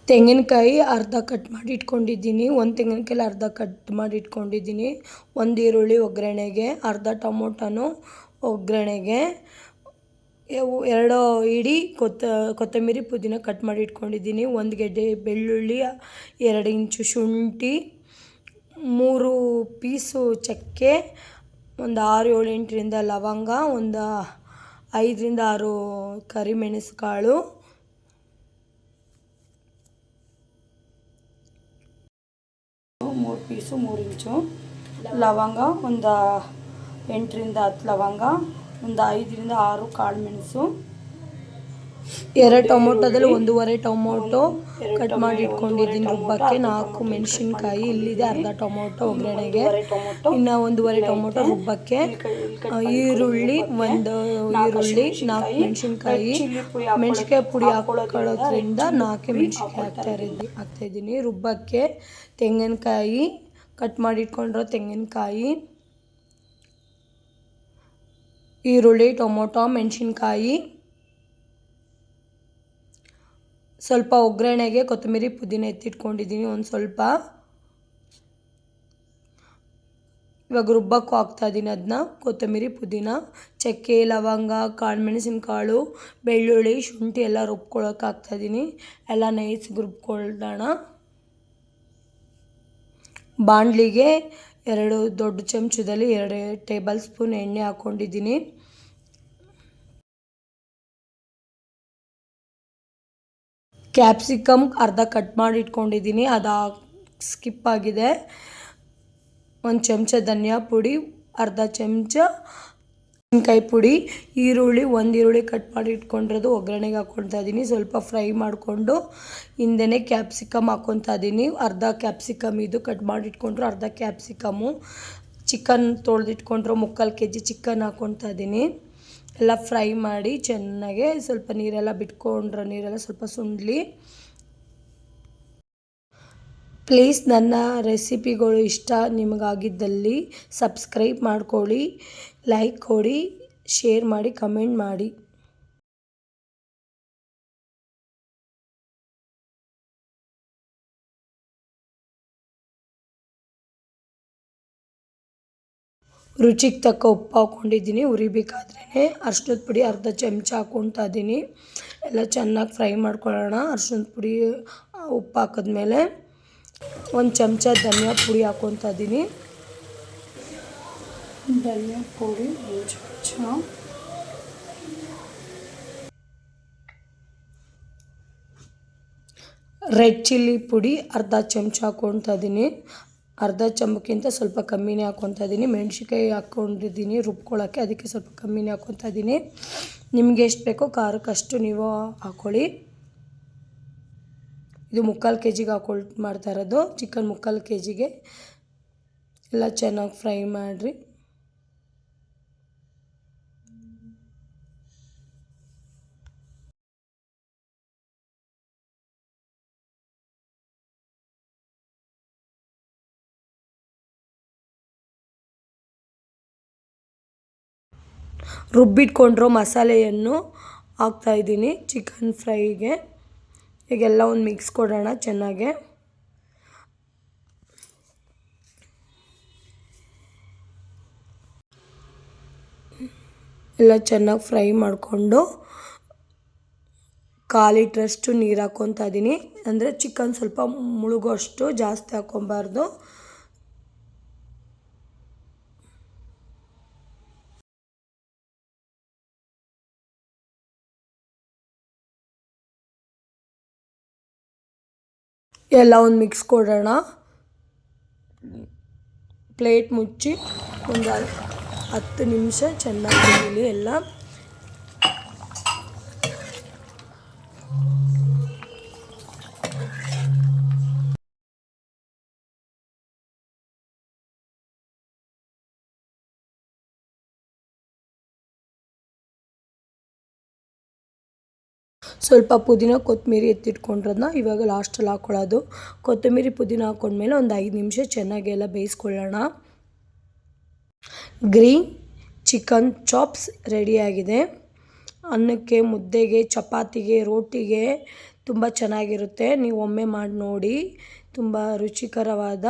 ತೆಂಗಿನಕಾಯಿ ಅರ್ಧ ಕಟ್ ಮಾಡಿ ಇಟ್ಕೊಂಡಿದ್ದೀನಿ. ಒಂದು ತೆಂಗಿನಕಾಯಲ್ಲಿ ಅರ್ಧ ಕಟ್ ಮಾಡಿ ಇಟ್ಕೊಂಡಿದ್ದೀನಿ. ಒಂದು ಈರುಳ್ಳಿ ಒಗ್ಗರಣೆಗೆ, ಅರ್ಧ ಟೊಮೊಟೊನು ಒಗ್ಗರಣೆಗೆ, 2 ಇಡೀ ಕೊತ್ತಂಬರಿ ಪುದೀನ ಕಟ್ ಮಾಡಿ ಇಟ್ಕೊಂಡಿದ್ದೀನಿ. 1 ಗೆಡ್ಡೆ ಬೆಳ್ಳುಳ್ಳಿ, 2 ಇಂಚು ಶುಂಠಿ, 3 ಪೀಸು ಚಕ್ಕೆ, ಒಂದು 6, 7, 8ರಿಂದ ಲವಂಗ, ಒಂದು 5ರಿಂದ 6 ಕರಿಮೆಣಸು ಕಾಳು, 3 ಪೀಸು 3 ಇಂಚು ಲವಂಗ, ಒಂದು 8ರಿಂದ 10 ಲವಂಗ, ಒಂದು 5ರಿಂದ 6 ಕಾಳು ಮೆಣಸು, 2 ಟೊಮೊಟೊದಲ್ಲಿ 1.5 ಟೊಮೊಟೊ ಕಟ್ ಮಾಡಿ ಇಟ್ಕೊಂಡಿದ್ದೀನಿ ರುಬ್ಬಕ್ಕೆ, 4 ಮೆಣಸಿನ್ಕಾಯಿ, ಇಲ್ಲಿದೆ ಅರ್ಧ ಟೊಮೊಟೊ ಒಗ್ಗರಣೆಗೆ, ಇನ್ನು 1.5 ಟೊಮೊಟೊ ರುಬ್ಬಕ್ಕೆ, ಈರುಳ್ಳಿ 1 ಈರುಳ್ಳಿ, 4 ಮೆಣಸಿನ್ಕಾಯಿ ಪುಡಿ ಹಾಕೊಳ್ಳೋದ್ರಿಂದ 4 ಮೆಣಸಿನ್ಕಾಯಿ ಹಾಕ್ತಾಯಿದ್ದೀನಿ ರುಬ್ಬಕ್ಕೆ. ತೆಂಗಿನಕಾಯಿ ಕಟ್ ಮಾಡಿ ಇಟ್ಕೊಂಡಿರೋ ತೆಂಗಿನಕಾಯಿ, ಈರುಳ್ಳಿ, ಟೊಮೊಟೊ, ಮೆಣಸಿನ್ಕಾಯಿ, ಸ್ವಲ್ಪ ಒಗ್ಗರಣೆಗೆ ಕೊತ್ತಂಬರಿ ಪುದೀನ ಎತ್ತಿಟ್ಕೊಂಡಿದ್ದೀನಿ ಒಂದು ಸ್ವಲ್ಪ. ಇವಾಗ ರುಬ್ಬಕ್ಕೂ ಹಾಕ್ತಾಯಿದ್ದೀನಿ ಅದನ್ನ. ಕೊತ್ತಂಬರಿ ಪುದೀನ, ಚಕ್ಕೆ, ಲವಂಗ, ಕಾಳು ಮೆಣಸಿನಕಾಳು, ಬೆಳ್ಳುಳ್ಳಿ, ಶುಂಠಿ ಎಲ್ಲ ರುಬ್ಕೊಳ್ಳೋಕೆ ಹಾಕ್ತಾಯಿದ್ದೀನಿ. ಎಲ್ಲ ನೈಸ್ಗೆ ರುಬ್ಕೊಳ್ಳೋಣ. ಬಾಣಲಿಗೆ 2 ದೊಡ್ಡ ಚಮಚದಲ್ಲಿ 2 ಟೇಬಲ್ ಸ್ಪೂನ್ ಎಣ್ಣೆ ಹಾಕ್ಕೊಂಡಿದ್ದೀನಿ. ಕ್ಯಾಪ್ಸಿಕಮ್ ಅರ್ಧ ಕಟ್ ಮಾಡಿ ಇಟ್ಕೊಂಡಿದ್ದೀನಿ, ಅದು ಸ್ಕಿಪ್ ಆಗಿದೆ. 1 ಚಮಚ ಧನಿಯಾ ಪುಡಿ, ಅರ್ಧ ಚಮಚ ಮೆಣಸಿನ್ಕಾಯಿ ಪುಡಿ, ಈರುಳ್ಳಿ 1 ಈರುಳ್ಳಿ ಕಟ್ ಮಾಡಿ ಇಟ್ಕೊಂಡಿರೋದು ಒಗ್ಗರಣೆಗೆ ಹಾಕ್ಕೊಳ್ತಾ ಇದ್ದೀನಿ. ಸ್ವಲ್ಪ ಫ್ರೈ ಮಾಡಿಕೊಂಡು ಹಿಂದೆನೇ ಕ್ಯಾಪ್ಸಿಕಮ್ ಹಾಕ್ಕೊತಾ ಇದ್ದೀನಿ. ಅರ್ಧ ಕ್ಯಾಪ್ಸಿಕಮ್ ಇದು ಕಟ್ ಮಾಡಿ ಇಟ್ಕೊಂಡ್ರು, ಅರ್ಧ ಕ್ಯಾಪ್ಸಿಕಮ್ಮು. ಚಿಕನ್ ತೊಳೆದಿಟ್ಕೊಂಡ್ರು 3/4 kg ಚಿಕನ್ ಹಾಕ್ಕೊತಾ ಇದ್ದೀನಿ. ಎಲ್ಲ ಫ್ರೈ ಮಾಡಿ ಚೆನ್ನಾಗೆ ಸ್ವಲ್ಪ ನೀರೆಲ್ಲ ಬಿಟ್ಕೊಂಡ್ರೆ ನೀರೆಲ್ಲ ಸ್ವಲ್ಪ ಸುಂಡಲಿ. ಪ್ಲೀಸ್ ನನ್ನ ರೆಸಿಪಿಗಳು ಇಷ್ಟ ನಿಮಗಾಗಿದ್ದಲ್ಲಿ ಸಬ್ಸ್ಕ್ರೈಬ್ ಮಾಡ್ಕೊಳ್ಳಿ, ಲೈಕ್ ಕೊಡಿ, ಶೇರ್ ಮಾಡಿ, ಕಮೆಂಟ್ ಮಾಡಿ. ರುಚಿಗೆ ತಕ್ಕ ಉಪ್ಪು ಹಾಕ್ಕೊಂಡಿದ್ದೀನಿ. ಉರಿಬೇಕಾದ್ರೇ ಅರ್ಶಿನದ ಪುಡಿ ಅರ್ಧ ಚಮಚ ಹಾಕ್ಕೊತಾ ಇದ್ದೀನಿ. ಎಲ್ಲ ಚೆನ್ನಾಗಿ ಫ್ರೈ ಮಾಡ್ಕೊಳ್ಳೋಣ. ಅರ್ಶಿನದ ಪುಡಿ ಉಪ್ಪು ಹಾಕಿದ್ಮೇಲೆ 1 ಚಮಚ ಧನಿಯಾ ಪುಡಿ ಹಾಕ್ಕೊತಾ ಇದ್ದೀನಿ. ಧನಿಯಾ ಪುಡಿ 1 ಚಮಚ, ರೆಡ್ ಚಿಲ್ಲಿ ಪುಡಿ ಅರ್ಧ ಚಮಚ ಹಾಕ್ಕೊತಾ ಇದ್ದೀನಿ. ಅರ್ಧ ಚಮಚಕ್ಕಿಂತ ಸ್ವಲ್ಪ ಕಮ್ಮಿನೇ ಹಾಕ್ಕೊತಾ ಇದ್ದೀನಿ. ಮೆಣಸಿನ್ಕಾಯಿ ಹಾಕ್ಕೊಂಡಿದ್ದೀನಿ ರುಬ್ಕೊಳ್ಳೋಕ್ಕೆ, ಅದಕ್ಕೆ ಸ್ವಲ್ಪ ಕಮ್ಮಿನೇ ಹಾಕ್ಕೊತಾ ಇದ್ದೀನಿ. ನಿಮಗೆ ಎಷ್ಟು ಬೇಕೋ ಖಾರಕ್ಕಷ್ಟು ನೀವು ಹಾಕ್ಕೊಳ್ಳಿ. ಇದು 3/4 kg ಮಾಡ್ತಾ ಇರೋದು ಚಿಕನ್. 3/4 kgಗೆ ಎಲ್ಲ ಚೆನ್ನಾಗಿ ಫ್ರೈ ಮಾಡಿರಿ. ರುಬ್ಬಿಟ್ಕೊಂಡಿರೋ ಮಸಾಲೆಯನ್ನು ಹಾಕ್ತಾಯಿದ್ದೀನಿ ಚಿಕನ್ ಫ್ರೈಗೆ. ಈಗೆಲ್ಲ ಒಂದು ಮಿಕ್ಸ್ ಕೊಡೋಣ ಚೆನ್ನಾಗೆ. ಎಲ್ಲ ಚೆನ್ನಾಗಿ ಫ್ರೈ ಮಾಡಿಕೊಂಡು 1/4 ಲೀಟ್ರಷ್ಟು ನೀರು ಹಾಕ್ಕೊತಾ ಇದ್ದೀನಿ. ಅಂದರೆ ಚಿಕನ್ ಸ್ವಲ್ಪ ಮುಳುಗೋಷ್ಟು, ಜಾಸ್ತಿ ಹಾಕ್ಕೊಬಾರ್ದು. ಎಲ್ಲ ಒಂದು ಮಿಕ್ಸ್ ಕೊಡೋಣ. ಪ್ಲೇಟ್ ಮುಚ್ಚಿ ಒಂದು 10 ನಿಮಿಷ ಚೆನ್ನಾಗಿ ಬೇಯಲಿ ಎಲ್ಲ. ಸ್ವಲ್ಪ ಪುದೀನ ಕೊತ್ತಂಬರಿ ಎತ್ತಿಟ್ಕೊಂಡಿರೋದನ್ನ ಇವಾಗ ಲಾಸ್ಟಲ್ಲಿ ಹಾಕ್ಕೊಳ್ಳೋದು. ಕೊತ್ತಂಬರಿ ಪುದೀನ ಹಾಕ್ಕೊಂಡ್ಮೇಲೆ ಒಂದು 5 ನಿಮಿಷ ಚೆನ್ನಾಗಿ ಎಲ್ಲ ಬೇಯಿಸ್ಕೊಳ್ಳೋಣ. ಗ್ರೀನ್ ಚಿಕನ್ ಚಾಪ್ಸ್ ರೆಡಿಯಾಗಿದೆ. ಅನ್ನಕ್ಕೆ, ಮುದ್ದೆಗೆ, ಚಪಾತಿಗೆ, ರೋಟಿಗೆ ತುಂಬ ಚೆನ್ನಾಗಿರುತ್ತೆ. ನೀವು ಒಮ್ಮೆ ಮಾಡಿ ನೋಡಿ. ತುಂಬ ರುಚಿಕರವಾದ